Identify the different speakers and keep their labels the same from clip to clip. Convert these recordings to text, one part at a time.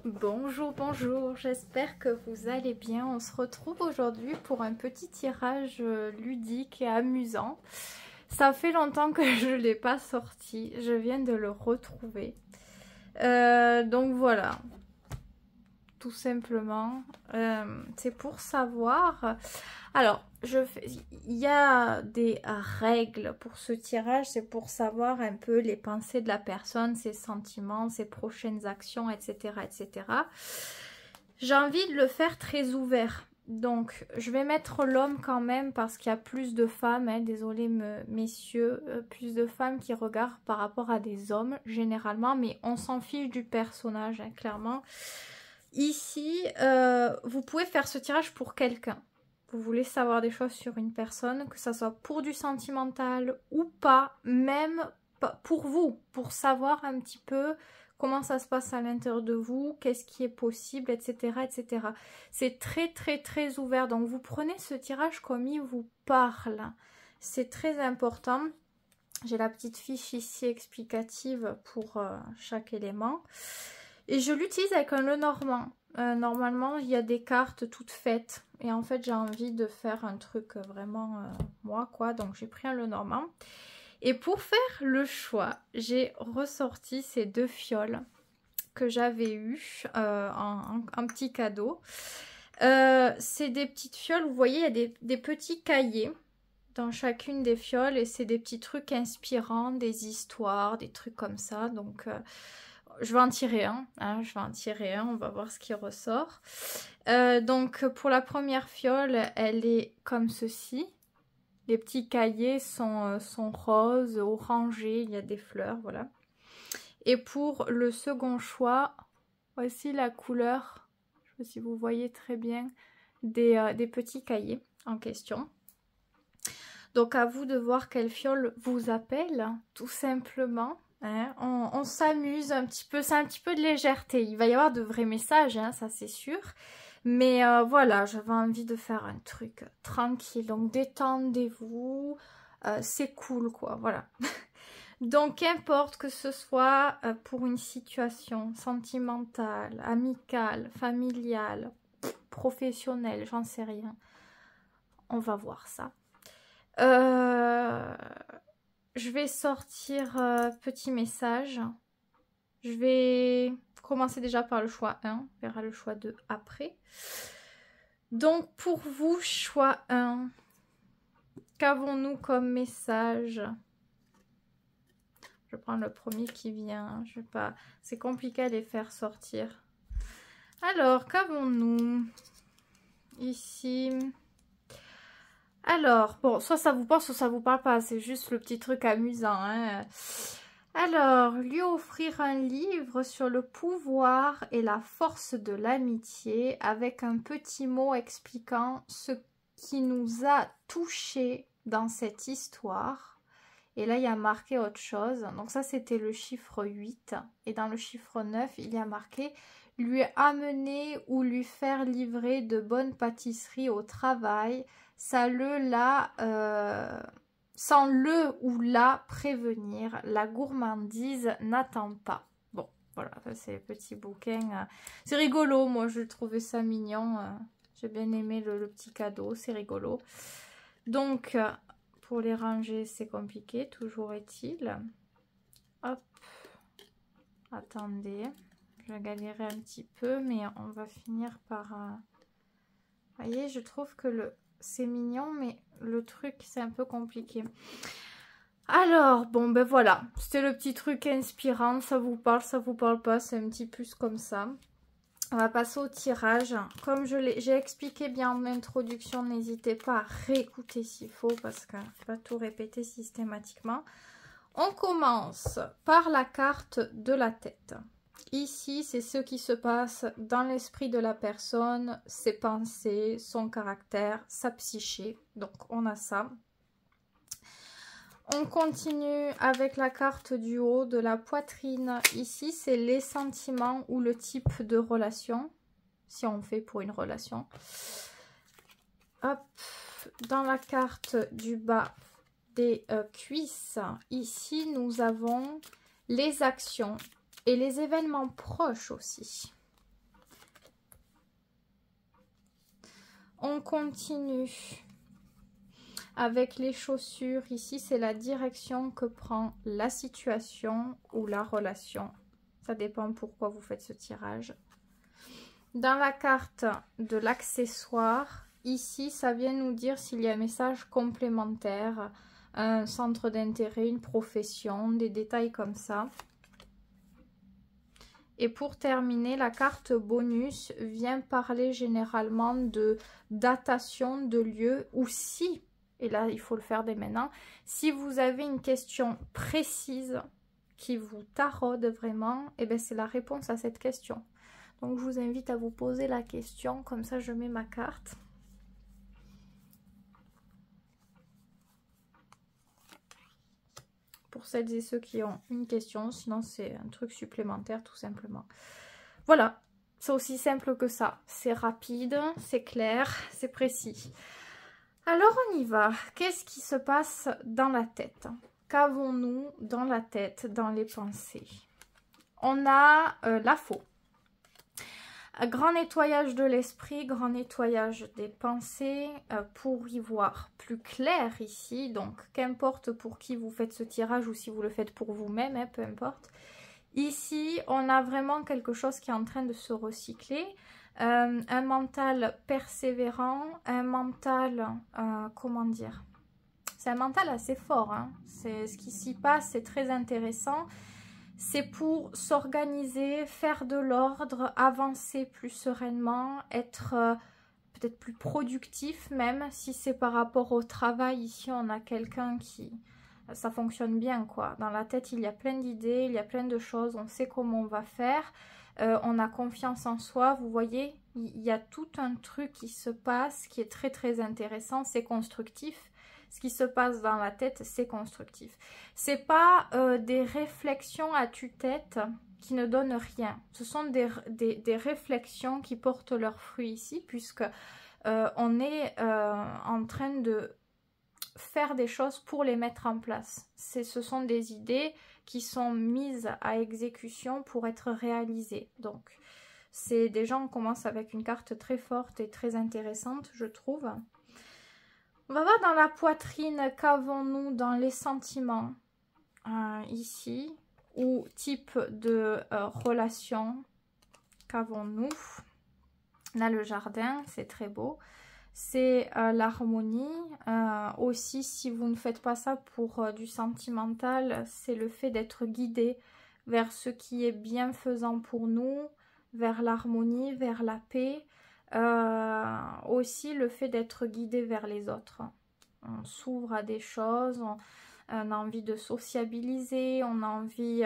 Speaker 1: Bonjour, bonjour, j'espère que vous allez bien. On se retrouve aujourd'hui pour un petit tirage ludique et amusant. Ça fait longtemps que je ne l'ai pas sorti, je viens de le retrouver. Donc voilà, tout simplement, c'est pour savoir... Alors, il y a des règles pour ce tirage, c'est pour savoir un peu les pensées de la personne, ses sentiments, ses prochaines actions, etc. etc. J'ai envie de le faire très ouvert. Donc, je vais mettre l'homme quand même parce qu'il y a plus de femmes, hein, désolé messieurs, plus de femmes qui regardent par rapport à des hommes généralement, mais on s'en fiche du personnage, hein, clairement. Ici, vous pouvez faire ce tirage pour quelqu'un. Vous voulez savoir des choses sur une personne, que ça soit pour du sentimental ou pas, même pour vous, pour savoir un petit peu comment ça se passe à l'intérieur de vous, qu'est-ce qui est possible, etc. etc. C'est très très très ouvert, donc vous prenez ce tirage comme il vous parle. C'est très important. J'ai la petite fiche ici explicative pour chaque élément. Et je l'utilise avec un Lenormand. Normalement, il y a des cartes toutes faites. Et en fait, j'ai envie de faire un truc vraiment moi, quoi. Donc, j'ai pris un Lenormand. Et pour faire le choix, j'ai ressorti ces deux fioles que j'avais eues en petit cadeau. C'est des petites fioles, vous voyez, il y a des petits cahiers dans chacune des fioles. Et c'est des petits trucs inspirants, des histoires, des trucs comme ça. Donc... je vais en tirer un, hein, je vais en tirer un, on va voir ce qui ressort. Donc pour la première fiole, elle est comme ceci. Les petits cahiers sont roses, orangés, il y a des fleurs, voilà. Et pour le second choix, voici la couleur, je ne sais pas si vous voyez très bien, des petits cahiers en question. Donc à vous de voir quelle fiole vous appelle, tout simplement. Hein, on s'amuse un petit peu, c'est un petit peu de légèreté. Il va y avoir de vrais messages, hein, ça c'est sûr. Mais voilà, j'avais envie de faire un truc tranquille. Donc détendez-vous, c'est cool quoi, voilà. Donc qu'importe que ce soit pour une situation sentimentale, amicale, familiale, professionnelle, j'en sais rien. On va voir ça. Je vais sortir petit message. Je vais commencer déjà par le choix 1. On verra le choix 2 après. Donc pour vous, choix 1. Qu'avons-nous comme message? Je prends le premier qui vient. Je vais pas... C'est compliqué à les faire sortir. Alors, qu'avons-nous ici? Alors, bon, soit ça vous parle, soit ça vous parle pas. C'est juste le petit truc amusant, hein. Alors, lui offrir un livre sur le pouvoir et la force de l'amitié avec un petit mot expliquant ce qui nous a touchés dans cette histoire. Et là, il y a marqué autre chose. Donc ça, c'était le chiffre 8. Et dans le chiffre 9, il y a marqué « Lui amener ou lui faire livrer de bonnes pâtisseries au travail ». Sans le ou la prévenir, la gourmandise n'attend pas. Bon, voilà, c'est le petit bouquin. C'est rigolo, moi je trouvais ça mignon. J'ai bien aimé le petit cadeau, c'est rigolo. Donc, pour les ranger, c'est compliqué, toujours est-il. Hop, attendez, je vais galérer un petit peu, mais on va finir par... Vous voyez, je trouve que c'est mignon, mais le truc, c'est un peu compliqué. Alors, bon, ben voilà. C'était le petit truc inspirant. Ça vous parle pas. C'est un petit plus comme ça. On va passer au tirage. Comme j'ai expliqué bien en introduction, n'hésitez pas à réécouter s'il faut, parce que je ne vais pas tout répéter systématiquement. On commence par la carte de la tête. Ici, c'est ce qui se passe dans l'esprit de la personne, ses pensées, son caractère, sa psyché. Donc, on a ça. On continue avec la carte du haut de la poitrine. Ici, c'est les sentiments ou le type de relation, si on fait pour une relation. Hop, dans la carte du bas des cuisses, ici, nous avons les actions et les événements proches aussi. On continue avec les chaussures. Ici, c'est la direction que prend la situation ou la relation. Ça dépend pourquoi vous faites ce tirage. Dans la carte de l'accessoire, ici, ça vient nous dire s'il y a un message complémentaire, un centre d'intérêt, une profession, des détails comme ça. Et pour terminer, la carte bonus vient parler généralement de datation de lieu ou si, et là il faut le faire dès maintenant, si vous avez une question précise qui vous taraude vraiment, et bien c'est la réponse à cette question. Donc je vous invite à vous poser la question, comme ça je mets ma carte. Pour celles et ceux qui ont une question, sinon c'est un truc supplémentaire tout simplement. Voilà, c'est aussi simple que ça. C'est rapide, c'est clair, c'est précis. Alors on y va. Qu'est-ce qui se passe dans la tête? Qu'avons-nous dans la tête, dans les pensées? On a la faux. Grand nettoyage de l'esprit, grand nettoyage des pensées pour y voir plus clair ici. Donc, qu'importe pour qui vous faites ce tirage ou si vous le faites pour vous-même, hein, peu importe. Ici, on a vraiment quelque chose qui est en train de se recycler. Un mental persévérant, un mental, comment dire? C'est un mental assez fort. Hein. C'est ce qui s'y passe, c'est très intéressant. C'est pour s'organiser, faire de l'ordre, avancer plus sereinement, être peut-être plus productif même. Si c'est par rapport au travail, ici on a quelqu'un qui... Ça fonctionne bien quoi. Dans la tête il y a plein d'idées, il y a plein de choses, on sait comment on va faire. On a confiance en soi, vous voyez, il y a tout un truc qui se passe qui est très très intéressant, c'est constructif. Ce qui se passe dans la tête, c'est constructif. C'est pas des réflexions à tue-tête qui ne donnent rien. Ce sont des réflexions qui portent leurs fruits ici, puisque on est en train de faire des choses pour les mettre en place. Ce sont des idées qui sont mises à exécution pour être réalisées. Donc, c'est des gens qui commencent avec une carte très forte et très intéressante, je trouve. On va voir dans la poitrine, qu'avons-nous dans les sentiments ici, ou type de relation, qu'avons-nous? On a le jardin, c'est très beau, c'est l'harmonie. Aussi, si vous ne faites pas ça pour du sentimental, c'est le fait d'être guidé vers ce qui est bienfaisant pour nous, vers l'harmonie, vers la paix. Aussi le fait d'être guidé vers les autres. On s'ouvre à des choses, on a envie de sociabiliser, on a envie...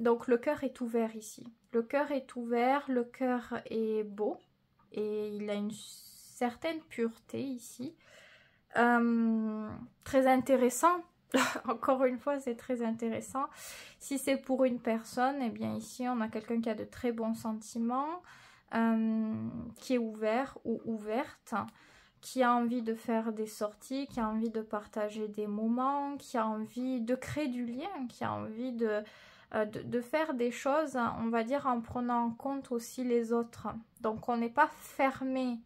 Speaker 1: Donc le cœur est ouvert ici. Le cœur est ouvert, le cœur est beau et il a une certaine pureté ici. Très intéressant. Encore une fois, c'est très intéressant. Si c'est pour une personne, eh bien ici on a quelqu'un qui a de très bons sentiments. Qui est ouvert ou ouverte, qui a envie de faire des sorties, qui a envie de partager des moments, qui a envie de créer du lien, qui a envie de faire des choses, on va dire, en prenant en compte aussi les autres. Donc on n'est pas fermé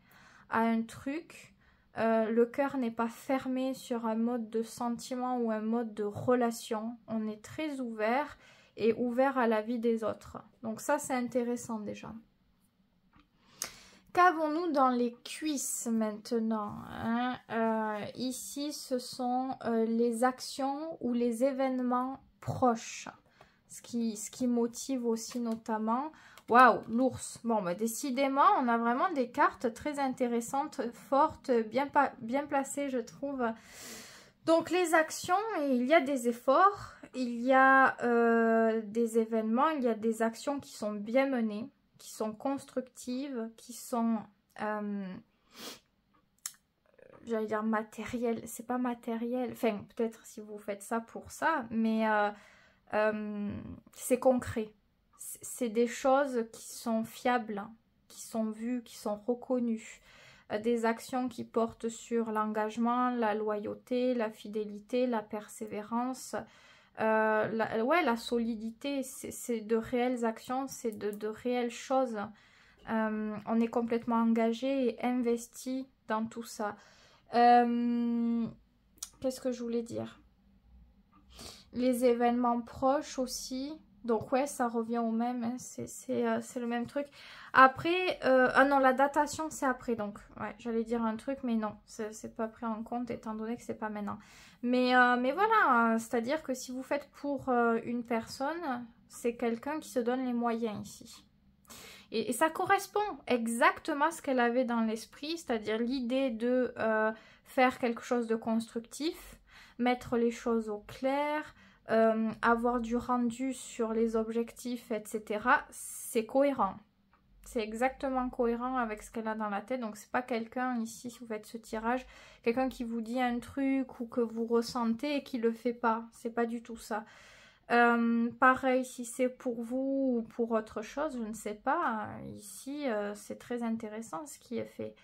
Speaker 1: à un truc, le cœur n'est pas fermé sur un mode de sentiment ou un mode de relation. On est très ouvert et ouvert à la vie des autres. Donc ça c'est intéressant déjà. Qu'avons-nous dans les cuisses maintenant, hein? Ici, ce sont les actions ou les événements proches. Ce qui motive aussi notamment. Waouh, l'ours. Bon, bah, décidément, on a vraiment des cartes très intéressantes, fortes, bien placées, je trouve. Donc, les actions, il y a des efforts, il y a des événements, il y a des actions qui sont bien menées, qui sont constructives, qui sont, j'allais dire matérielles, c'est pas matériel, enfin peut-être si vous faites ça pour ça, mais c'est concret, c'est des choses qui sont fiables, qui sont vues, qui sont reconnues, des actions qui portent sur l'engagement, la loyauté, la fidélité, la persévérance, la solidité, c'est de réelles actions, c'est de réelles choses. On est complètement engagé et investi dans tout ça. Qu'est-ce que je voulais dire? Les événements proches aussi. Donc ouais, ça revient au même, hein. C'est le même truc. Après, ah non, la datation c'est après. Donc ouais, j'allais dire un truc, mais non, c'est pas pris en compte étant donné que c'est pas maintenant. Mais voilà, c'est-à-dire que si vous faites pour une personne, c'est quelqu'un qui se donne les moyens ici. Et ça correspond exactement à ce qu'elle avait dans l'esprit, c'est-à-dire l'idée de faire quelque chose de constructif, mettre les choses au clair, avoir du rendu sur les objectifs, etc. C'est cohérent. C'est exactement cohérent avec ce qu'elle a dans la tête. Donc c'est pas quelqu'un ici, si vous faites ce tirage, quelqu'un qui vous dit un truc ou que vous ressentez et qui le fait pas. C'est pas du tout ça. Pareil, si c'est pour vous ou pour autre chose, je ne sais pas. Ici, c'est très intéressant ce qui est fait.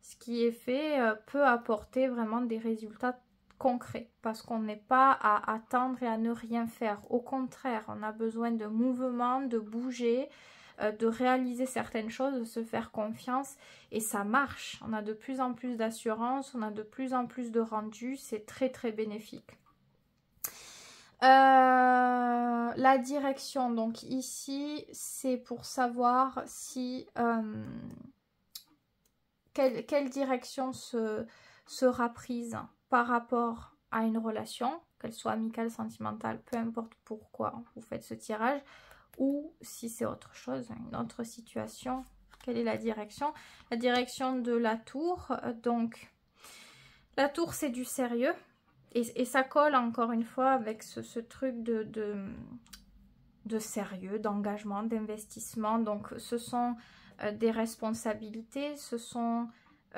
Speaker 1: Ce qui est fait peut apporter vraiment des résultats concret parce qu'on n'est pas à attendre et à ne rien faire. Au contraire, on a besoin de mouvement, de bouger, de réaliser certaines choses, de se faire confiance et ça marche. On a de plus en plus d'assurance, on a de plus en plus de rendu, c'est très très bénéfique. La direction, donc ici c'est pour savoir si quelle direction sera prise par rapport à une relation, qu'elle soit amicale, sentimentale, peu importe pourquoi vous faites ce tirage, ou si c'est autre chose, une autre situation. Quelle est la direction? La direction de la tour. Donc la tour c'est du sérieux et ça colle encore une fois avec ce truc de sérieux, d'engagement, d'investissement. Donc ce sont des responsabilités, ce sont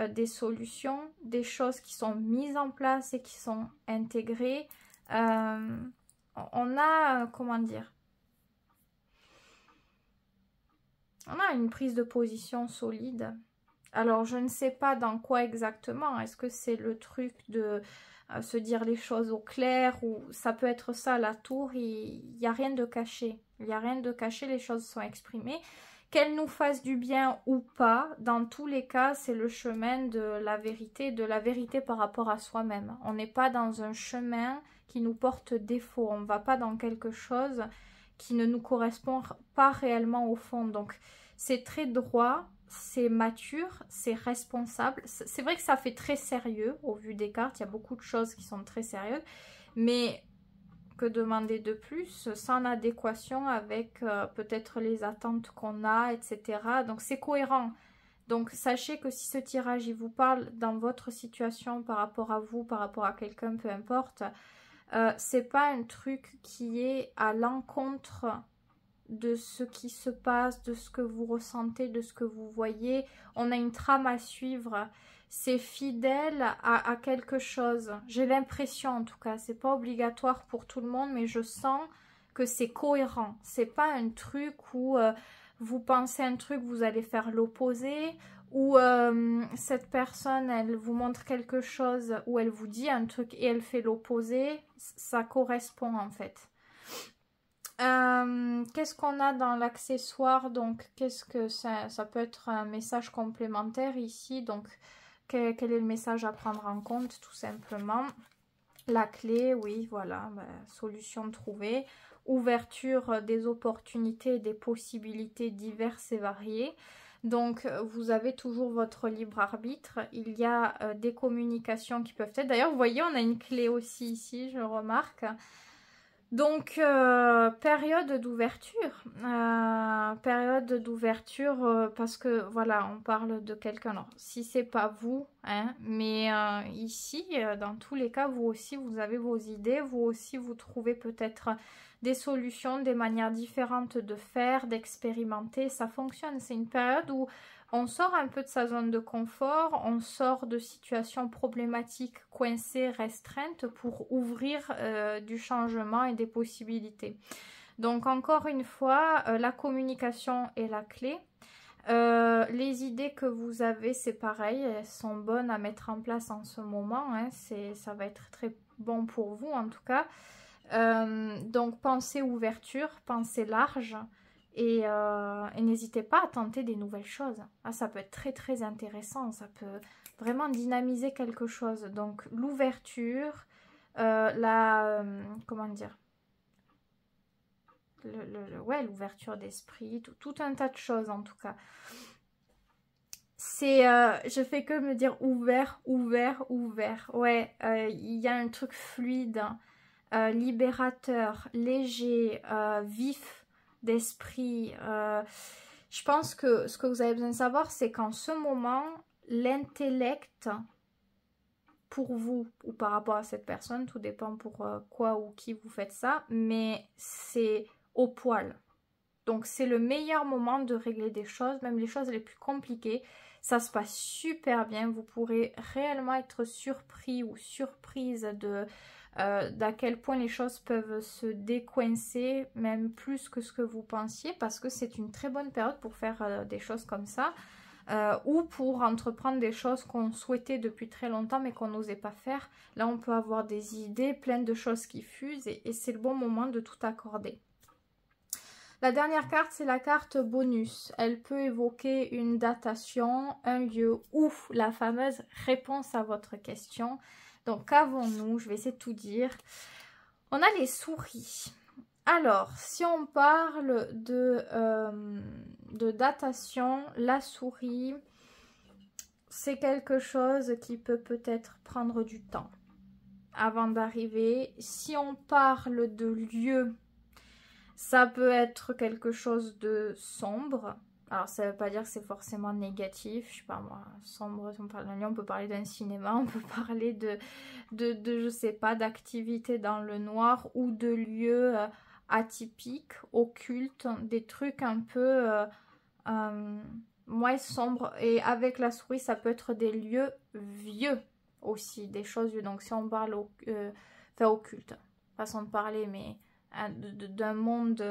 Speaker 1: des solutions, des choses qui sont mises en place et qui sont intégrées. On a, comment dire, on a une prise de position solide. Alors, je ne sais pas dans quoi exactement. Est-ce que c'est le truc de se dire les choses au clair ou ça peut être ça, la tour, il n'y a rien de caché. Il n'y a rien de caché, les choses sont exprimées. Qu'elles nous fassent du bien ou pas, dans tous les cas, c'est le chemin de la vérité par rapport à soi-même. On n'est pas dans un chemin qui nous porte défaut. On ne va pas dans quelque chose qui ne nous correspond pas réellement au fond. Donc, c'est très droit, c'est mature, c'est responsable. C'est vrai que ça fait très sérieux au vu des cartes. Il y a beaucoup de choses qui sont très sérieuses. Mais que demander de plus, sans en adéquation avec peut-être les attentes qu'on a, etc. Donc c'est cohérent. Donc sachez que si ce tirage il vous parle dans votre situation par rapport à vous, par rapport à quelqu'un, peu importe, c'est pas un truc qui est à l'encontre de ce qui se passe, de ce que vous ressentez, de ce que vous voyez. On a une trame à suivre. C'est fidèle à quelque chose. J'ai l'impression en tout cas, c'est pas obligatoire pour tout le monde, mais je sens que c'est cohérent. C'est pas un truc où vous pensez un truc, vous allez faire l'opposé, ou cette personne, elle vous montre quelque chose, ou elle vous dit un truc et elle fait l'opposé. Ça correspond en fait. Qu'est-ce qu'on a dans l'accessoire? Donc, qu'est-ce que ça peut être un message complémentaire ici. Donc, quel est le message à prendre en compte, tout simplement? La clé, oui, voilà, solution trouvée. Ouverture des opportunités et des possibilités diverses et variées. Donc, vous avez toujours votre libre arbitre. Il y a des communications qui peuvent être... D'ailleurs, vous voyez, on a une clé aussi ici, je remarque. Donc, période d'ouverture. Période d'ouverture parce que, voilà, on parle de quelqu'un. Alors, si c'est pas vous, hein, mais ici, dans tous les cas, vous aussi, vous avez vos idées. Vous aussi, vous trouvez peut-être des solutions, des manières différentes de faire, d'expérimenter. Ça fonctionne. C'est une période où on sort un peu de sa zone de confort, on sort de situations problématiques, coincées, restreintes pour ouvrir du changement et des possibilités. Donc encore une fois, la communication est la clé. Les idées que vous avez, c'est pareil, elles sont bonnes à mettre en place en ce moment. Hein, ça va être très bon pour vous en tout cas. Donc pensez ouverture, pensez large. Et n'hésitez pas à tenter des nouvelles choses. Ah, ça peut être très très intéressant, ça peut vraiment dynamiser quelque chose. Donc l'ouverture, comment dire, ouais, l'ouverture d'esprit, tout un tas de choses en tout cas. C'est, je fais que me dire ouvert, ouvert, ouvert. Ouais, il y a un truc fluide, libérateur, léger, vif d'esprit. Je pense que ce que vous avez besoin de savoir, c'est qu'en ce moment, l'intellect, pour vous ou par rapport à cette personne, tout dépend pour quoi ou qui vous faites ça, mais c'est au poil. Donc c'est le meilleur moment de régler des choses, même les choses les plus compliquées. Ça se passe super bien, vous pourrez réellement être surpris ou surprise d'à quel point les choses peuvent se décoincer, même plus que ce que vous pensiez, parce que c'est une très bonne période pour faire des choses comme ça, ou pour entreprendre des choses qu'on souhaitait depuis très longtemps mais qu'on n'osait pas faire. Là on peut avoir des idées, plein de choses qui fusent et c'est le bon moment de tout accorder. La dernière carte, c'est la carte bonus. Elle peut évoquer une datation, un lieu ou la fameuse réponse à votre question. Donc, qu'avons-nous? Je vais essayer de tout dire. On a les souris. Alors, si on parle de datation, la souris, c'est quelque chose qui peut peut-être prendre du temps avant d'arriver. Si on parle de lieu, ça peut être quelque chose de sombre. Alors, ça ne veut pas dire que c'est forcément négatif. Je sais pas moi, sombre, si on parle d'un lieu, on peut parler d'un cinéma, on peut parler de je sais pas, d'activités dans le noir ou de lieux atypiques, occultes, des trucs un peu moins sombres. Et avec la souris, ça peut être des lieux vieux aussi, des choses vieux. Donc, si on parle enfin, occulte, façon de parler, mais d'un monde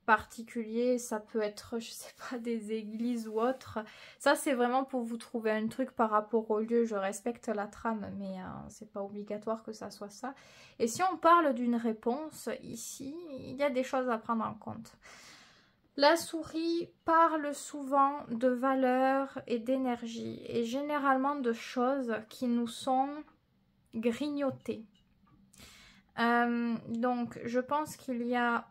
Speaker 1: particulier, ça peut être, je sais pas, des églises ou autre. Ça, c'est vraiment pour vous trouver un truc par rapport au lieu. Je respecte la trame, mais c'est pas obligatoire que ça soit ça. Et si on parle d'une réponse, ici, il y a des choses à prendre en compte. La souris parle souvent de valeurs et d'énergie, et généralement de choses qui nous sont grignotées. Donc, je pense qu'il y a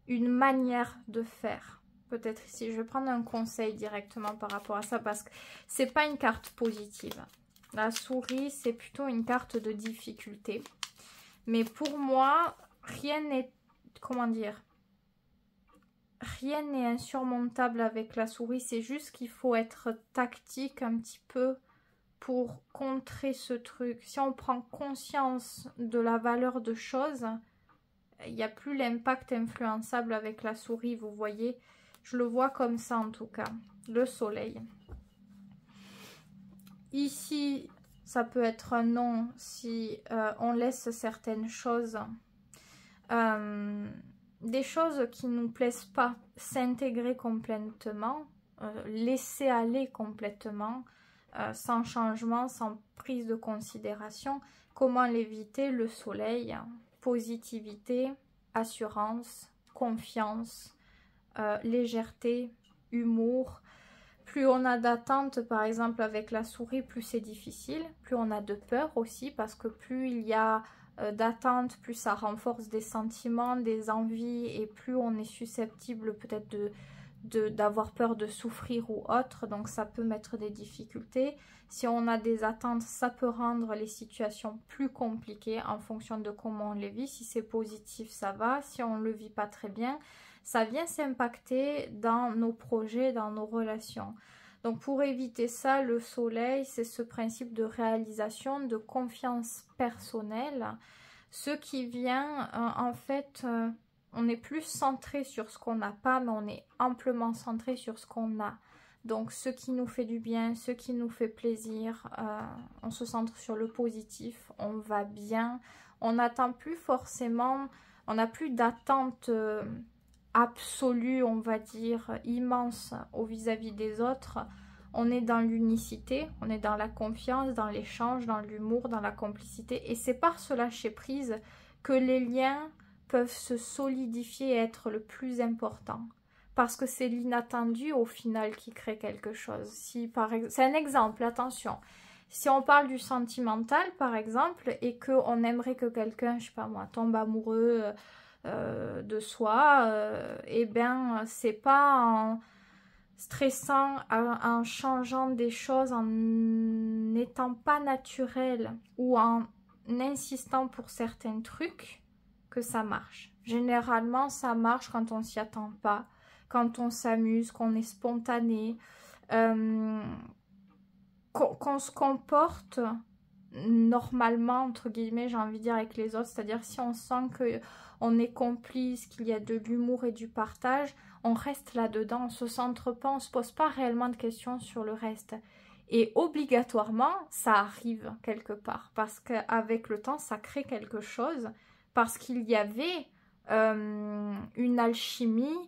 Speaker 1: une manière de faire. Peut-être ici, je vais prendre un conseil directement par rapport à ça parce que c'est pas une carte positive. La souris, c'est plutôt une carte de difficulté. Mais pour moi, rien n'est, comment dire, rien n'est insurmontable avec la souris. C'est juste qu'il faut être tactique un petit peu pour contrer ce truc. Si on prend conscience de la valeur de choses, il n'y a plus l'impact influençable avec la souris, vous voyez. Je le vois comme ça en tout cas. Le soleil. Ici, ça peut être un non si on laisse certaines choses, des choses qui ne nous plaisent pas, s'intégrer complètement, laisser aller complètement, sans changement, sans prise de considération. Comment l'éviter? Le soleil, positivité, assurance, confiance, légèreté, humour. Plus on a d'attente, par exemple avec la souris, plus c'est difficile. Plus on a de peur aussi, parce que plus il y a d'attente, plus ça renforce des sentiments, des envies, et plus on est susceptible peut-être d'avoir peur de souffrir ou autre, donc ça peut mettre des difficultés. Si on a des attentes, ça peut rendre les situations plus compliquées en fonction de comment on les vit. Si c'est positif, ça va. Si on ne le vit pas très bien, ça vient s'impacter dans nos projets, dans nos relations. Donc pour éviter ça, le soleil, c'est ce principe de réalisation, de confiance personnelle. Ce qui vient, en fait, on est plus centré sur ce qu'on n'a pas, mais on est amplement centré sur ce qu'on a. Donc ce qui nous fait du bien, ce qui nous fait plaisir, on se centre sur le positif, on va bien. On n'attend plus forcément, on n'a plus d'attente absolue, on va dire, immense au vis-à-vis des autres. On est dans l'unicité, on est dans la confiance, dans l'échange, dans l'humour, dans la complicité. Et c'est par ce lâcher prise que les liens peuvent se solidifier et être le plus important. Parce que c'est l'inattendu au final qui crée quelque chose. Si, c'est un exemple, attention. Si on parle du sentimental par exemple et qu'on aimerait que quelqu'un, je sais pas moi, tombe amoureux de soi, eh bien c'est pas en stressant, en changeant des choses, en n'étant pas naturel ou en insistant pour certains trucs que ça marche. Généralement ça marche quand on s'y attend pas, quand on s'amuse, qu'on est spontané, qu'on se comporte normalement, entre guillemets, j'ai envie de dire, avec les autres. C'est-à-dire si on sent qu'on est complice, qu'il y a de l'humour et du partage, on reste là-dedans, on se centre pas, on se pose pas réellement de questions sur le reste. Et obligatoirement, ça arrive quelque part. Parce qu'avec le temps, ça crée quelque chose. Parce qu'il y avait une alchimie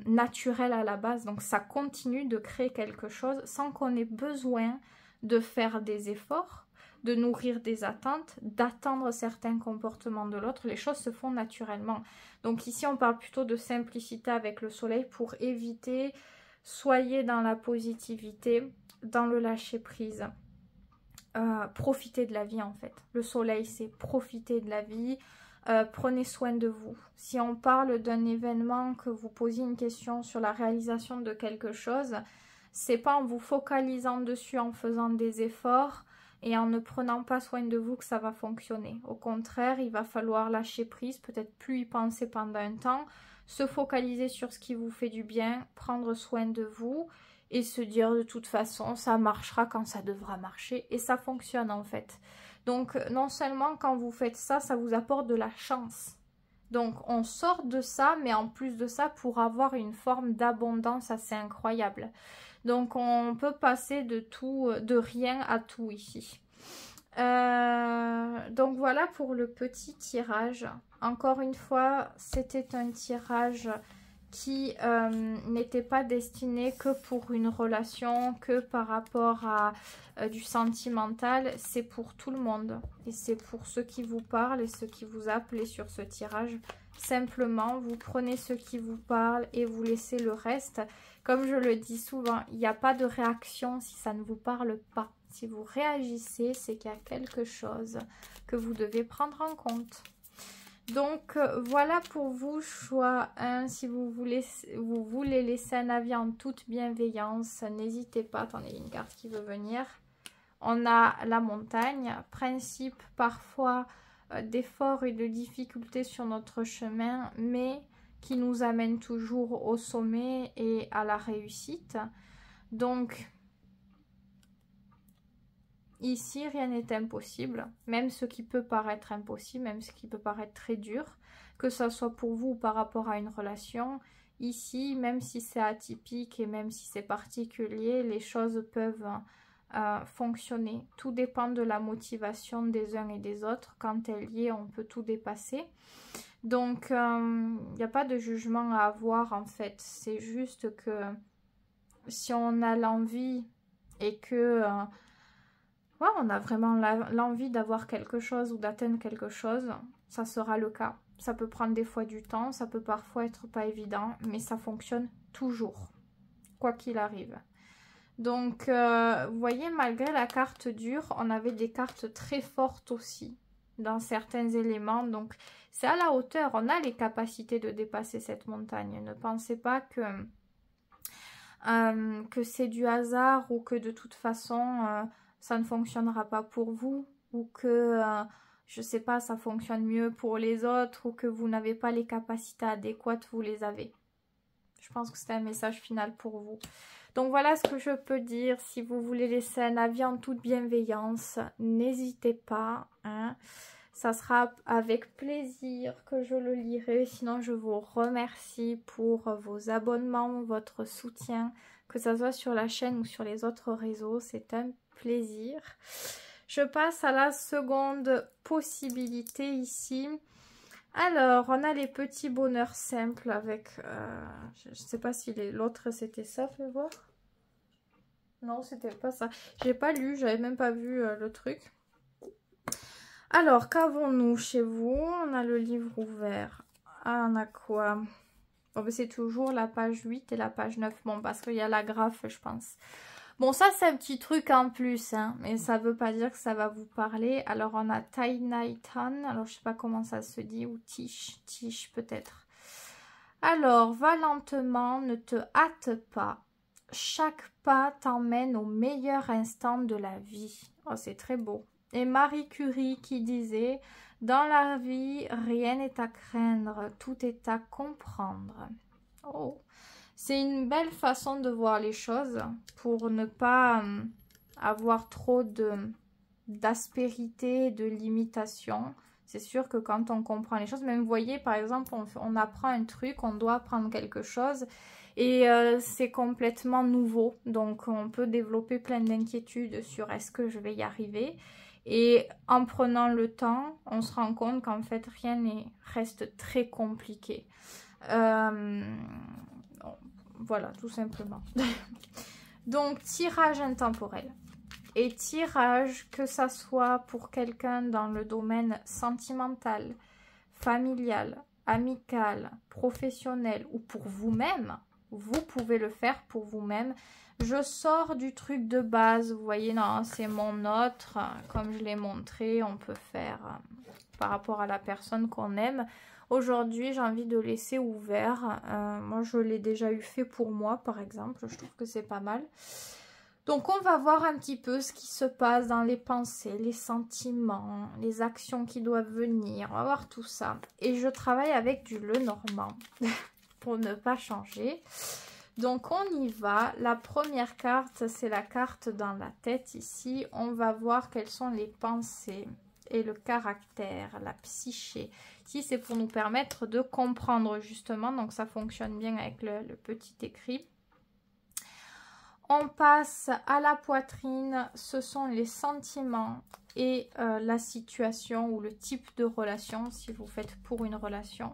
Speaker 1: naturel à la base, donc ça continue de créer quelque chose sans qu'on ait besoin de faire des efforts, de nourrir des attentes, d'attendre certains comportements de l'autre. Les choses se font naturellement. Donc ici on parle plutôt de simplicité avec le soleil pour éviter, soyez dans la positivité, dans le lâcher prise, profitez de la vie en fait. Le soleil c'est profiter de la vie. Prenez soin de vous. Si on parle d'un événement, que vous posez une question sur la réalisation de quelque chose, c'est pas en vous focalisant dessus, en faisant des efforts et en ne prenant pas soin de vous que ça va fonctionner. Au contraire, il va falloir lâcher prise, peut-être plus y penser pendant un temps, se focaliser sur ce qui vous fait du bien, prendre soin de vous et se dire de toute façon, ça marchera quand ça devra marcher et ça fonctionne en fait. Donc, non seulement quand vous faites ça, ça vous apporte de la chance. Donc, on sort de ça, mais en plus de ça, pour avoir une forme d'abondance assez incroyable. Donc, on peut passer de tout, de rien à tout ici. Donc, voilà pour le petit tirage. Encore une fois, c'était un tirage qui n'était pas destiné que pour une relation, que par rapport à du sentimental, c'est pour tout le monde. Et c'est pour ceux qui vous parlent et ceux qui vous appellent sur ce tirage. Simplement, vous prenez ceux qui vous parlent et vous laissez le reste. Comme je le dis souvent, il n'y a pas de réaction si ça ne vous parle pas. Si vous réagissez, c'est qu'il y a quelque chose que vous devez prendre en compte. Donc voilà pour vous, choix 1, si vous voulez laisser un avis en toute bienveillance, n'hésitez pas, attendez, il y a une carte qui veut venir. On a la montagne, principe parfois d'efforts et de difficultés sur notre chemin, mais qui nous amène toujours au sommet et à la réussite. Donc ici, rien n'est impossible, même ce qui peut paraître impossible, même ce qui peut paraître très dur, que ce soit pour vous ou par rapport à une relation. Ici, même si c'est atypique et même si c'est particulier, les choses peuvent fonctionner. Tout dépend de la motivation des uns et des autres. Quand elle y est, on peut tout dépasser. Donc, il n'y a pas de jugement à avoir en fait. C'est juste que si on a l'envie et que... ouais, on a vraiment l'envie d'avoir quelque chose ou d'atteindre quelque chose, ça sera le cas. Ça peut prendre des fois du temps, ça peut parfois être pas évident, mais ça fonctionne toujours, quoi qu'il arrive. Donc, vous voyez, malgré la carte dure, on avait des cartes très fortes aussi dans certains éléments. Donc, c'est à la hauteur, on a les capacités de dépasser cette montagne. Ne pensez pas que c'est du hasard ou que de toute façon... ça ne fonctionnera pas pour vous ou que, je sais pas, ça fonctionne mieux pour les autres ou que vous n'avez pas les capacités adéquates, vous les avez. Je pense que c'est un message final pour vous. Donc voilà ce que je peux dire. Si vous voulez laisser un avis en toute bienveillance, n'hésitez pas. Hein. Ça sera avec plaisir que je le lirai. Sinon, je vous remercie pour vos abonnements, votre soutien, que ce soit sur la chaîne ou sur les autres réseaux. C'est un plaisir. Je passe à la seconde possibilité ici. Alors, on a les petits bonheurs simples avec... je ne sais pas si l'autre c'était ça, fais voir. Non, c'était pas ça. J'ai pas lu, j'avais même pas vu le truc. Alors, qu'avons-nous chez vous? On a le livre ouvert. Ah, on a quoi? Bon, ben, c'est toujours la page 8 et la page 9. Bon, parce qu'il y a la graphe, je pense. Bon, ça, c'est un petit truc en plus, hein, mais ça veut pas dire que ça va vous parler. Alors, on a Tainaitan. Alors, je sais pas comment ça se dit. Ou Tiche. Tiche, peut-être. Alors, va lentement, ne te hâte pas. Chaque pas t'emmène au meilleur instant de la vie. Oh, c'est très beau. Et Marie Curie qui disait « Dans la vie, rien n'est à craindre, tout est à comprendre. » Oh, c'est une belle façon de voir les choses pour ne pas avoir trop d'aspérité, de limitation. C'est sûr que quand on comprend les choses, même vous voyez par exemple, on apprend un truc, on doit apprendre quelque chose et c'est complètement nouveau. Donc on peut développer plein d'inquiétudes sur est-ce que je vais y arriver. Et en prenant le temps, on se rend compte qu'en fait rien reste très compliqué. Voilà, tout simplement. Donc tirage intemporel. Et tirage, que ça soit pour quelqu'un dans le domaine sentimental, familial, amical, professionnel ou pour vous-même, vous pouvez le faire pour vous-même. Je sors du truc de base, vous voyez, non, c'est mon autre, comme je l'ai montré, on peut faire par rapport à la personne qu'on aime. Aujourd'hui, j'ai envie de laisser ouvert. Moi, je l'ai déjà eu fait pour moi, par exemple, je trouve que c'est pas mal. Donc, on va voir un petit peu ce qui se passe dans les pensées, les sentiments, les actions qui doivent venir. On va voir tout ça. Et je travaille avec du Lenormand pour ne pas changer. Donc, on y va. La première carte, c'est la carte dans la tête ici. On va voir quelles sont les pensées et le caractère, la psyché. Ici, c'est pour nous permettre de comprendre justement. Donc, ça fonctionne bien avec le petit écrit. On passe à la poitrine, ce sont les sentiments et la situation ou le type de relation, si vous faites pour une relation.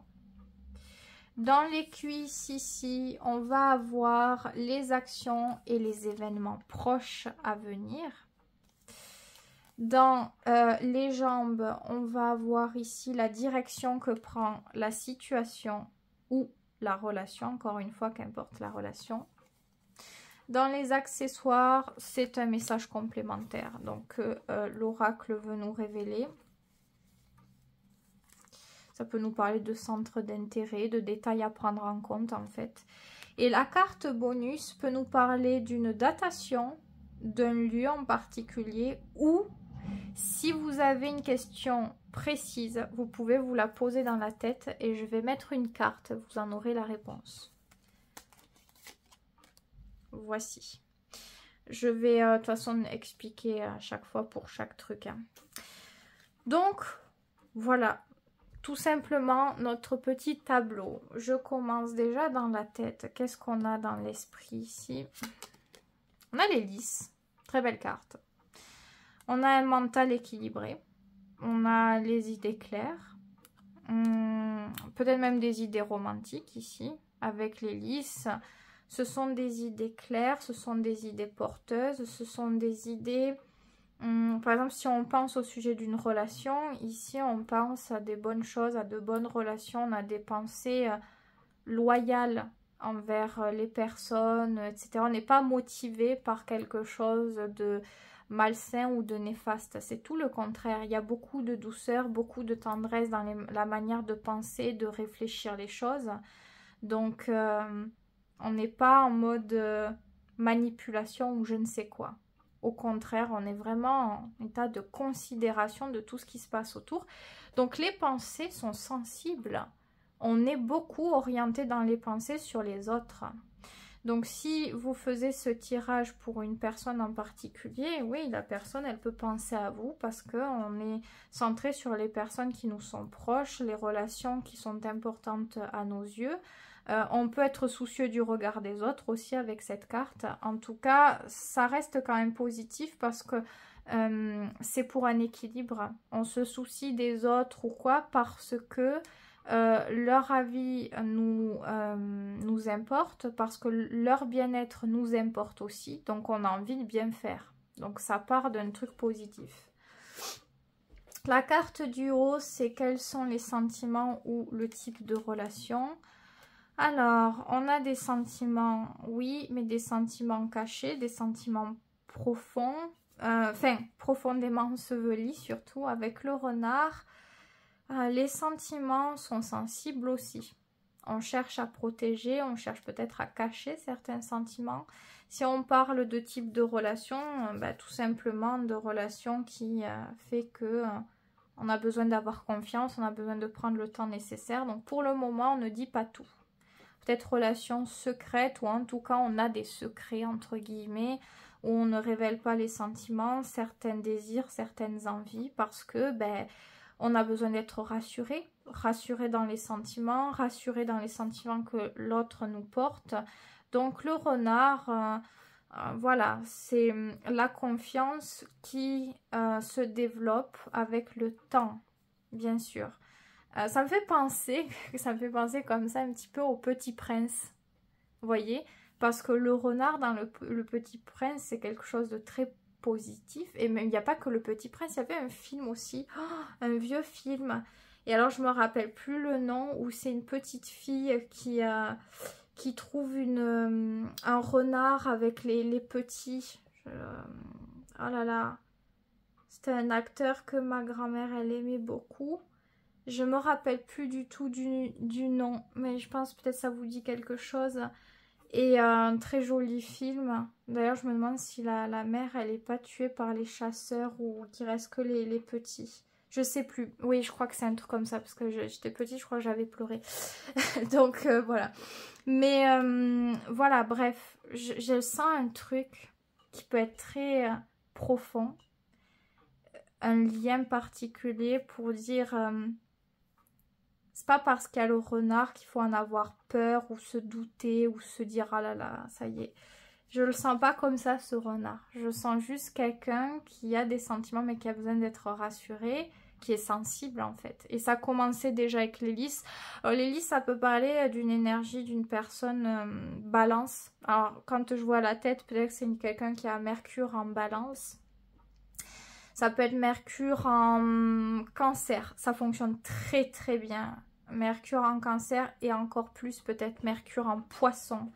Speaker 1: Dans les cuisses ici, on va avoir les actions et les événements proches à venir. Dans les jambes, on va avoir ici la direction que prend la situation ou la relation, encore une fois, qu'importe la relation. Dans les accessoires, c'est un message complémentaire, donc l'oracle veut nous révéler. Ça peut nous parler de centre d'intérêt, de détails à prendre en compte en fait. Et la carte bonus peut nous parler d'une datation, d'un lieu en particulier, ou si vous avez une question précise, vous pouvez vous la poser dans la tête et je vais mettre une carte, vous en aurez la réponse. Voici. Je vais de toute façon expliquer à chaque fois pour chaque truc. Hein. Donc, voilà. Tout simplement notre petit tableau. Je commence déjà dans la tête. Qu'est-ce qu'on a dans l'esprit ici? On a les lys. Très belle carte. On a un mental équilibré. On a les idées claires. Peut-être même des idées romantiques ici. Avec les lys. Ce sont des idées claires. Ce sont des idées porteuses. Ce sont des idées... par exemple, si on pense au sujet d'une relation, ici on pense à des bonnes choses, à de bonnes relations, on a des pensées loyales envers les personnes, etc. On n'est pas motivé par quelque chose de malsain ou de néfaste. C'est tout le contraire. Il y a beaucoup de douceur, beaucoup de tendresse dans la manière de penser, de réfléchir les choses. Donc, on n'est pas en mode manipulation ou je ne sais quoi. Au contraire, on est vraiment en état de considération de tout ce qui se passe autour. Donc, les pensées sont sensibles. On est beaucoup orienté dans les pensées sur les autres. Donc, si vous faisiez ce tirage pour une personne en particulier, oui, la personne, elle peut penser à vous parce qu'on est centré sur les personnes qui nous sont proches, les relations qui sont importantes à nos yeux. On peut être soucieux du regard des autres aussi avec cette carte. En tout cas, ça reste quand même positif parce que c'est pour un équilibre. On se soucie des autres ou quoi parce que leur avis nous importe, parce que leur bien-être nous importe aussi. Donc, on a envie de bien faire. Donc, ça part d'un truc positif. La carte du haut, c'est quels sont les sentiments ou le type de relation. Alors, on a des sentiments, oui, mais des sentiments cachés, des sentiments profonds, enfin, profondément ensevelis, surtout avec le renard. Les sentiments sont sensibles aussi. On cherche à protéger, on cherche peut-être à cacher certains sentiments. Si on parle de type de relation, tout simplement de relation qui fait que on a besoin d'avoir confiance, on a besoin de prendre le temps nécessaire. Donc pour le moment, on ne dit pas tout. Peut-être relation secrète ou en tout cas on a des secrets entre guillemets où on ne révèle pas les sentiments, certains désirs, certaines envies parce que on a besoin d'être rassuré, rassuré dans les sentiments, rassuré dans les sentiments que l'autre nous porte. Donc le renard, voilà, c'est la confiance qui se développe avec le temps, bien sûr. Ça me fait penser comme ça un petit peu au Petit Prince, vous voyez, parce que le renard dans le Petit Prince, c'est quelque chose de très positif, et même il n'y a pas que le Petit Prince, il y avait un film aussi, un vieux film, et alors je me rappelle plus le nom, où c'est une petite fille qui trouve un renard avec les petits, oh là là, c'était un acteur que ma grand-mère elle aimait beaucoup. Je me rappelle plus du tout du nom, mais je pense peut-être ça vous dit quelque chose. Et un très joli film. D'ailleurs, je me demande si la mère, elle n'est pas tuée par les chasseurs ou qu'il reste que les petits. Je sais plus. Oui, je crois que c'est un truc comme ça, parce que j'étais petite, je crois que j'avais pleuré. Donc, voilà. Mais, voilà, bref. Je sens un truc qui peut être très profond. Un lien particulier pour dire... c'est pas parce qu'il y a le renard qu'il faut en avoir peur ou se douter ou se dire ah là là, ça y est. Je le sens pas comme ça, ce renard. Je sens juste quelqu'un qui a des sentiments mais qui a besoin d'être rassuré, qui est sensible en fait. Et ça commençait déjà avec l'hélice. Alors l'hélice, ça peut parler d'une énergie d'une personne balance. Alors quand je vois la tête, peut-être que c'est quelqu'un qui a Mercure en balance. Ça peut être Mercure en cancer, ça fonctionne très très bien. Mercure en cancer et encore plus peut-être Mercure en poisson.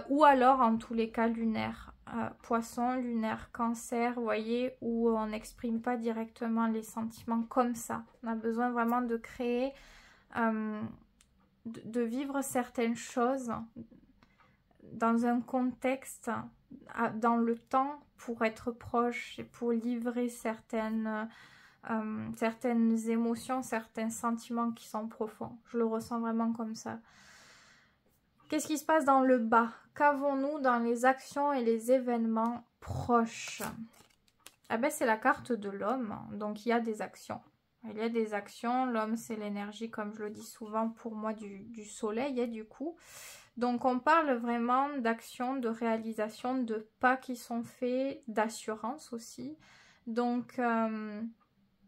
Speaker 1: Ou alors en tous les cas lunaire. Poisson, lunaire, cancer, vous voyez, où on n'exprime pas directement les sentiments comme ça. On a besoin vraiment de créer, de vivre certaines choses dans un contexte, dans le temps, pour être proche et pour livrer certaines émotions, certains sentiments qui sont profonds. Je le ressens vraiment comme ça. Qu'est-ce qui se passe dans le bas? Qu'avons-nous dans les actions et les événements proches? Ah ben, c'est la carte de l'homme, donc il y a des actions. Il y a des actions, l'homme c'est l'énergie, comme je le dis souvent pour moi, du soleil, et du coup. Donc on parle vraiment d'action, de réalisation, de pas qui sont faits, d'assurance aussi. Donc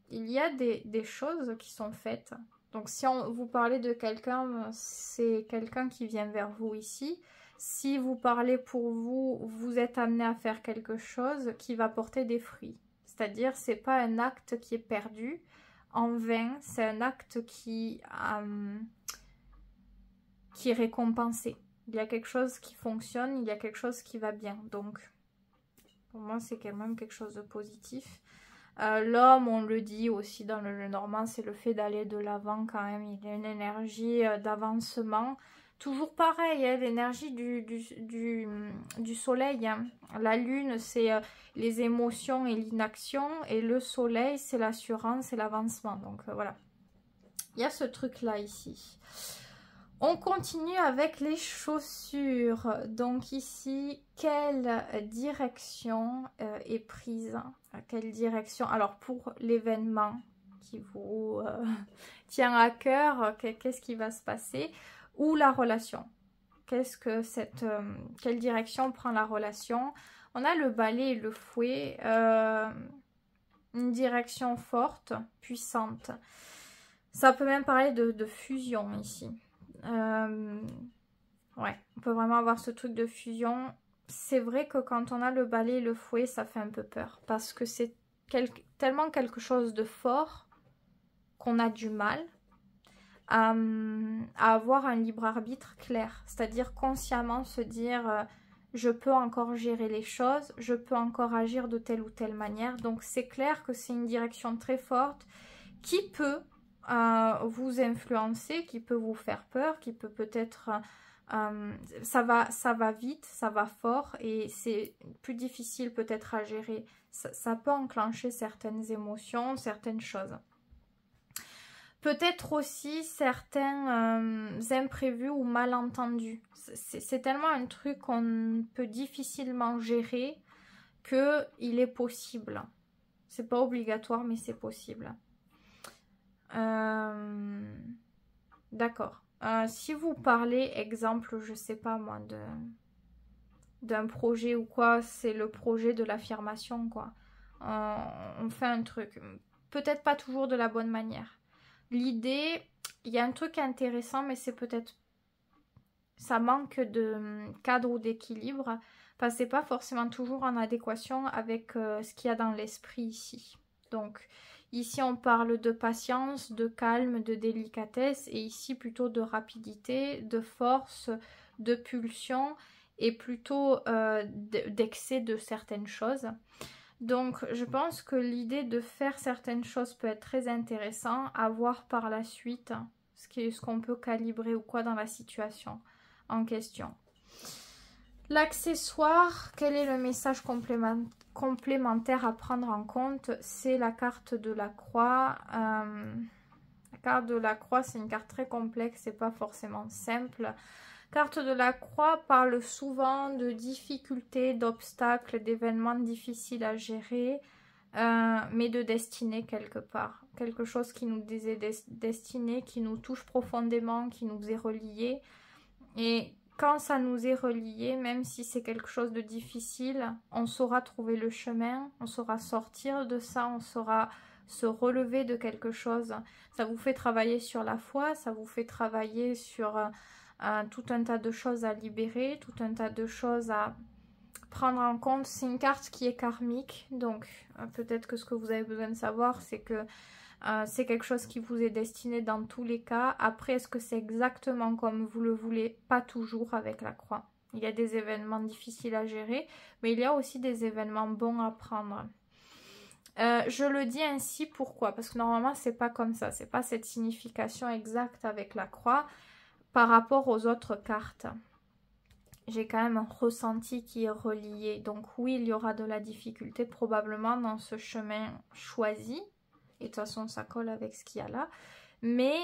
Speaker 1: il y a des choses qui sont faites. Donc si vous parlez de quelqu'un, c'est quelqu'un qui vient vers vous ici. Si vous parlez pour vous, vous êtes amené à faire quelque chose qui va porter des fruits. C'est-à-dire c'est pas un acte qui est perdu en vain, c'est un acte qui est récompensé. Il y a quelque chose qui fonctionne, il y a quelque chose qui va bien. Donc, pour moi, c'est quand même quelque chose de positif. L'homme, on le dit aussi dans le normand, c'est le fait d'aller de l'avant quand même. Il y a une énergie d'avancement. Toujours pareil, hein, l'énergie du soleil. Hein. La lune, c'est les émotions et l'inaction. Et le soleil, c'est l'assurance et l'avancement. Donc, voilà. Il y a ce truc-là ici. On continue avec les chaussures. Donc ici, quelle direction est prise? Quelle direction? Alors pour l'événement qui vous tient à cœur, qu'est-ce qui va se passer? Ou la relation? Quelle direction prend la relation? On a le balai et le fouet. Une direction forte, puissante. Ça peut même parler de fusion ici. Ouais, on peut vraiment avoir ce truc de fusion. C'est vrai que quand on a le balai et le fouet, ça fait un peu peur. Parce que c'est tellement quelque chose de fort qu'on a du mal à avoir un libre arbitre clair. C'est-à-dire consciemment se dire je peux encore gérer les choses, je peux encore agir de telle ou telle manière. Donc c'est clair que c'est une direction très forte qui peut vous influencer, qui peut vous faire peur, qui peut peut-être... ça va vite, ça va fort et c'est plus difficile peut-être à gérer. Ça peut enclencher certaines émotions, certaines choses. Peut-être aussi certains imprévus ou malentendus. C'est tellement un truc qu'on peut difficilement gérer qu'il est possible. C'est pas obligatoire, mais c'est possible. D'accord. Si vous parlez, exemple, je sais pas moi, d'un projet ou quoi, c'est le projet de l'affirmation, quoi. On fait un truc. Peut-être pas toujours de la bonne manière. L'idée, il y a un truc intéressant, mais c'est peut-être... ça manque de cadre ou d'équilibre, parce que c'est pas forcément toujours en adéquation avec ce qu'il y a dans l'esprit ici. Donc, ici on parle de patience, de calme, de délicatesse, et ici plutôt de rapidité, de force, de pulsion, et plutôt d'excès de certaines choses. Donc, je pense que l'idée de faire certaines choses peut être très intéressant à voir par la suite ce qu'on peut calibrer ou quoi dans la situation en question. L'accessoire, quel est le message complémentaire à prendre en compte? C'est la carte de la croix. La carte de la croix, c'est une carte très complexe, c'est pas forcément simple. Carte de la croix parle souvent de difficultés, d'obstacles, d'événements difficiles à gérer, mais de destinée quelque part. Quelque chose qui nous est destiné, qui nous touche profondément, qui nous est relié. Et quand ça nous est relié, même si c'est quelque chose de difficile, on saura trouver le chemin, on saura sortir de ça, on saura se relever de quelque chose. Ça vous fait travailler sur la foi, ça vous fait travailler sur... tout un tas de choses à libérer, tout un tas de choses à prendre en compte. C'est une carte qui est karmique, donc peut-être que ce que vous avez besoin de savoir, c'est que c'est quelque chose qui vous est destiné dans tous les cas. Après, est-ce que c'est exactement comme vous le voulez? Pas toujours avec la croix. Il y a des événements difficiles à gérer, mais il y a aussi des événements bons à prendre. Je le dis ainsi, pourquoi? Parce que normalement, c'est pas comme ça. C'est pas cette signification exacte avec la croix. Par rapport aux autres cartes, j'ai quand même un ressenti qui est relié. Donc oui, il y aura de la difficulté probablement dans ce chemin choisi. Et de toute façon, ça colle avec ce qu'il y a là. Mais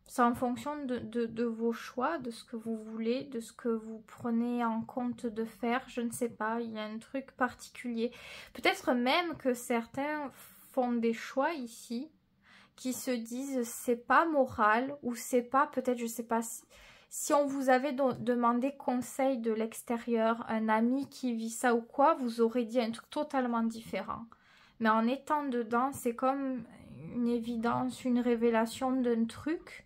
Speaker 1: c'est en fonction de vos choix, de ce que vous voulez, de ce que vous prenez en compte de faire. Je ne sais pas, il y a un truc particulier. Peut-être même que certains font des choix ici qui se disent c'est pas moral ou c'est pas, peut-être je sais pas, si on vous avait demandé conseil de l'extérieur, un ami qui vit ça ou quoi, vous aurez dit un truc totalement différent. Mais en étant dedans, c'est comme une évidence, une révélation d'un truc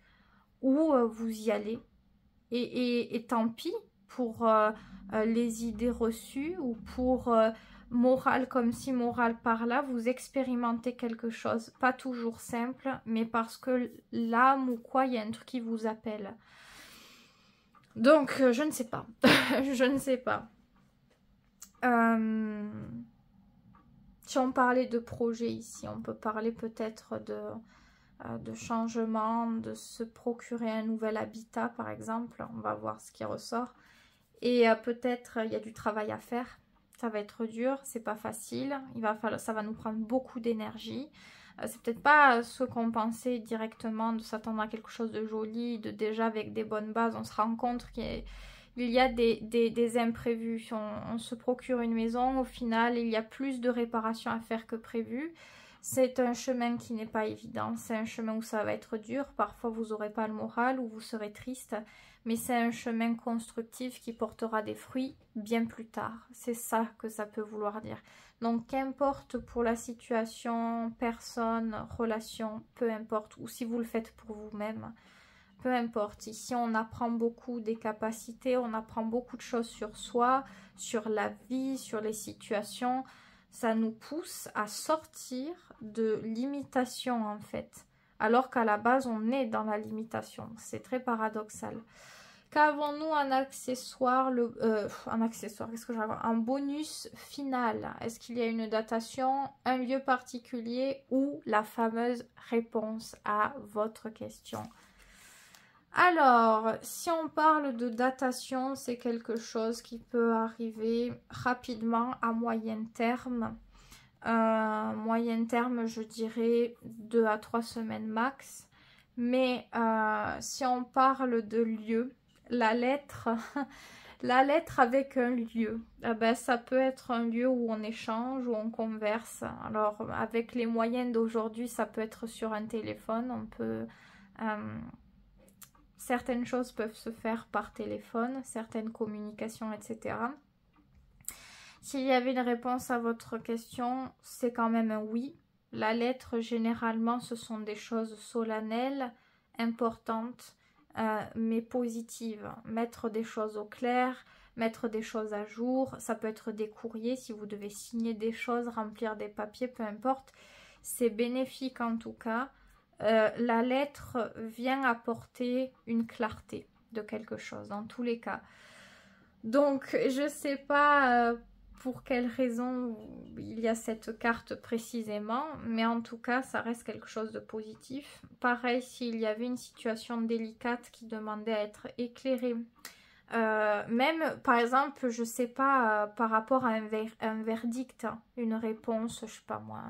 Speaker 1: où vous y allez. Et tant pis pour les idées reçues ou pour... morale comme si, morale par là, vous expérimentez quelque chose, pas toujours simple, mais parce que l'âme ou quoi, il y a un truc qui vous appelle. Donc, je ne sais pas. Je ne sais pas. Si on parlait de projet ici, on peut parler peut-être de changement, de se procurer un nouvel habitat, par exemple. On va voir ce qui ressort. Et peut-être, il y a du travail à faire. Ça va être dur, c'est pas facile, ça va nous prendre beaucoup d'énergie. C'est peut-être pas ce qu'on pensait directement, de s'attendre à quelque chose de joli, de déjà avec des bonnes bases. On se rend compte qu'il y a des imprévus. On se procure une maison, au final, il y a plus de réparations à faire que prévu. C'est un chemin qui n'est pas évident, c'est un chemin où ça va être dur. Parfois, vous n'aurez pas le moral ou vous serez triste. Mais c'est un chemin constructif qui portera des fruits bien plus tard. C'est ça que ça peut vouloir dire. Donc, qu'importe pour la situation, personne, relation, peu importe. Ou si vous le faites pour vous-même, peu importe. Ici, on apprend beaucoup des capacités, on apprend beaucoup de choses sur soi, sur la vie, sur les situations. ça nous pousse à sortir de l'imitation en fait. Alors qu'à la base, on est dans la limitation. C'est très paradoxal. Qu'avons-nous en accessoire, qu'est-ce que j'avais? Un bonus final. Est-ce qu'il y a une datation, un lieu particulier ou la fameuse réponse à votre question? Alors, si on parle de datation, c'est quelque chose qui peut arriver rapidement à moyen terme. Moyen terme, je dirais 2 à 3 semaines max. Mais si on parle de lieu, la lettre avec un lieu, ben, ça peut être un lieu où on échange, où on converse. Alors, avec les moyens d'aujourd'hui, ça peut être sur un téléphone. On peut... certaines choses peuvent se faire par téléphone, certaines communications, etc. S'il y avait une réponse à votre question, c'est quand même un oui. La lettre, généralement, ce sont des choses solennelles, importantes, mais positives. Mettre des choses au clair, mettre des choses à jour. Ça peut être des courriers, si vous devez signer des choses, remplir des papiers, peu importe. C'est bénéfique en tout cas. La lettre vient apporter une clarté de quelque chose, dans tous les cas. Donc, je ne sais pas pour quelle raison il y a cette carte précisément, mais en tout cas, ça reste quelque chose de positif. Pareil, s'il y avait une situation délicate qui demandait à être éclairée, même, par exemple, je ne sais pas, par rapport à un verdict, une réponse, je ne sais pas moi,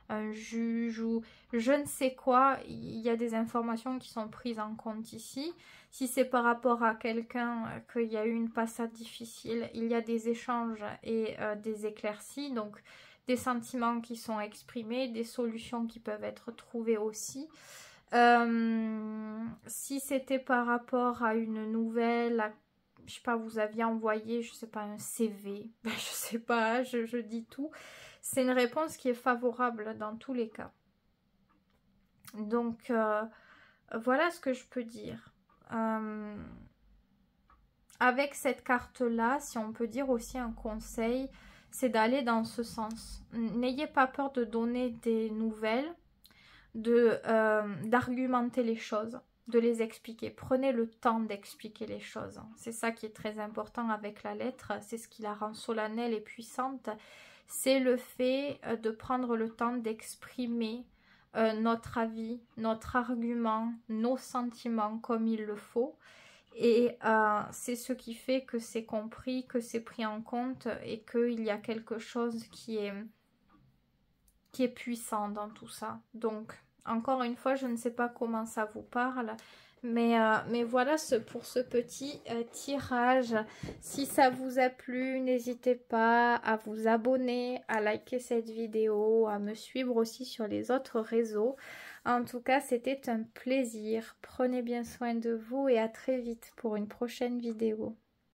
Speaker 1: un juge ou je ne sais quoi, il y a des informations qui sont prises en compte ici. Si c'est par rapport à quelqu'un qu'il y a eu une passade difficile, il y a des échanges et des éclaircies, donc des sentiments qui sont exprimés, des solutions qui peuvent être trouvées aussi. Si c'était par rapport à une nouvelle, je sais pas, vous aviez envoyé, je sais pas, un CV, ben, je sais pas, je dis tout. C'est une réponse qui est favorable dans tous les cas. Donc, voilà ce que je peux dire. Avec cette carte-là, si on peut dire aussi un conseil, c'est d'aller dans ce sens. N'ayez pas peur de donner des nouvelles, d'argumenter les choses, de les expliquer. Prenez le temps d'expliquer les choses. C'est ça qui est très important avec la lettre. C'est ce qui la rend solennelle et puissante. C'est le fait de prendre le temps d'exprimer notre avis, notre argument, nos sentiments comme il le faut. Et c'est ce qui fait que c'est compris, que c'est pris en compte et qu'il y a quelque chose qui est puissant dans tout ça. Donc, encore une fois, je ne sais pas comment ça vous parle, mais voilà pour ce petit tirage. Si ça vous a plu, n'hésitez pas à vous abonner, à liker cette vidéo, à me suivre aussi sur les autres réseaux. En tout cas, c'était un plaisir. Prenez bien soin de vous et à très vite pour une prochaine vidéo.